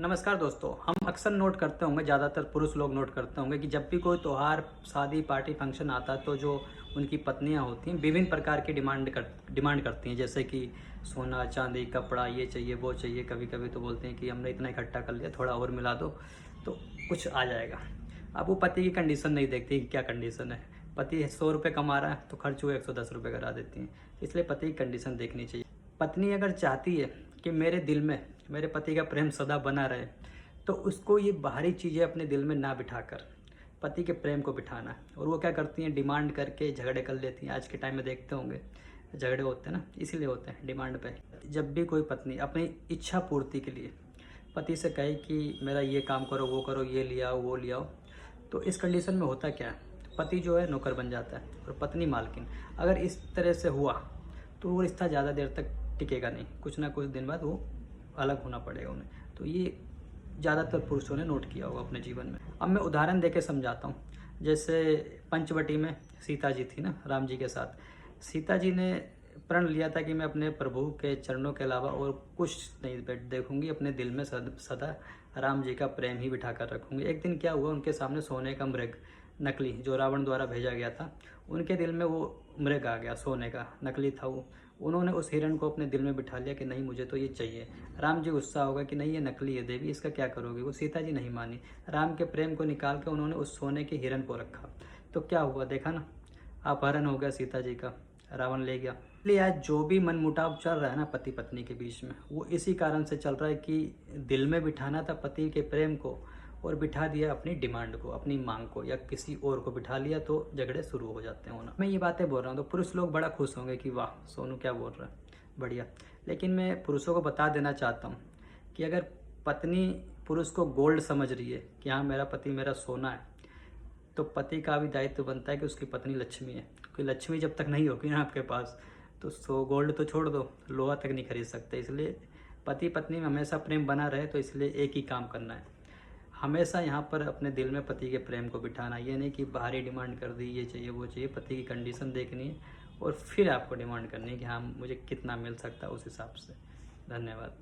नमस्कार दोस्तों। हम अक्सर नोट करते होंगे, ज़्यादातर पुरुष लोग नोट करते होंगे कि जब भी कोई त्यौहार, शादी, पार्टी, फंक्शन आता है तो जो उनकी पत्नियां होती हैं विभिन्न प्रकार की डिमांड करती हैं, जैसे कि सोना, चांदी, कपड़ा, ये चाहिए, वो चाहिए। कभी कभी तो बोलते हैं कि हमने इतना इकट्ठा कर लिया, थोड़ा और मिला दो तो कुछ आ जाएगा। अब वो पति की कंडीशन नहीं देखती कि क्या कंडीशन है। पति 100 रुपये कमा रहा है तो खर्च हुए 110 रुपये करा देती हैं। इसलिए पति की कंडीशन देखनी चाहिए। पत्नी अगर चाहती है कि मेरे दिल में मेरे पति का प्रेम सदा बना रहे, तो उसको ये बाहरी चीज़ें अपने दिल में ना बिठाकर पति के प्रेम को बिठाना है। और वो क्या करती हैं, डिमांड करके झगड़े कर लेती हैं। आज के टाइम में देखते होंगे झगड़े होते हैं ना, इसीलिए होते हैं डिमांड पे। जब भी कोई पत्नी अपनी इच्छा पूर्ति के लिए पति से कहे कि मेरा ये काम करो, वो करो, ये ले आओ, वो ले आओ, तो इस कंडीशन में होता क्या है, पति जो है नौकर बन जाता है और पत्नी मालकिन। अगर इस तरह से हुआ तो वो रिश्ता ज़्यादा देर तक टिकेगा नहीं, कुछ ना कुछ दिन बाद वो अलग होना पड़ेगा उन्हें। तो ये ज़्यादातर पुरुषों ने नोट किया होगा अपने जीवन में। अब मैं उदाहरण देके समझाता हूँ। जैसे पंचवटी में सीता जी थी ना, राम जी के साथ। सीता जी ने प्रण लिया था कि मैं अपने प्रभु के चरणों के अलावा और कुछ नहीं देखूंगी, अपने दिल में सदा राम जी का प्रेम ही बिठा कर रखूंगी। एक दिन क्या हुआ, उनके सामने सोने का मृग, नकली, जो रावण द्वारा भेजा गया था, उनके दिल में वो मृग आ गया, सोने का नकली था वो। उन्होंने उस हिरण को अपने दिल में बिठा लिया कि नहीं, मुझे तो ये चाहिए। राम जी गुस्सा होगा कि नहीं, ये नकली है देवी, इसका क्या करोगे। वो सीता जी नहीं मानी। राम के प्रेम को निकाल के उन्होंने उस सोने के हिरण को रखा। तो क्या हुआ, देखा ना, अपहरण हो गया सीता जी का, रावण ले गया। इसलिए आज जो भी मनमुटाव चल रहा है ना पति पत्नी के बीच में, वो इसी कारण से चल रहा है कि दिल में बिठाना था पति के प्रेम को और बिठा दिया अपनी डिमांड को, अपनी मांग को, या किसी और को बिठा लिया, तो झगड़े शुरू हो जाते हैं होना। मैं ये बातें बोल रहा हूँ तो पुरुष लोग बड़ा खुश होंगे कि वाह सोनू क्या बोल रहा है, बढ़िया। लेकिन मैं पुरुषों को बता देना चाहता हूँ कि अगर पत्नी पुरुष को गोल्ड समझ रही है कि हाँ मेरा पति मेरा सोना है, तो पति का भी दायित्व बनता है कि उसकी पत्नी लक्ष्मी है। क्योंकि लक्ष्मी जब तक नहीं होगी ना आपके पास, तो गोल्ड तो छोड़ दो, लोहा तक नहीं खरीद सकते। इसलिए पति पत्नी में हमेशा प्रेम बना रहे, तो इसलिए एक ही काम करना है, हमेशा यहाँ पर अपने दिल में पति के प्रेम को बिठाना। ये नहीं कि बाहरी डिमांड कर दी, ये चाहिए, वो चाहिए। पति की कंडीशन देखनी है और फिर आपको डिमांड करनी है कि हाँ मुझे कितना मिल सकता है, उस हिसाब से। धन्यवाद।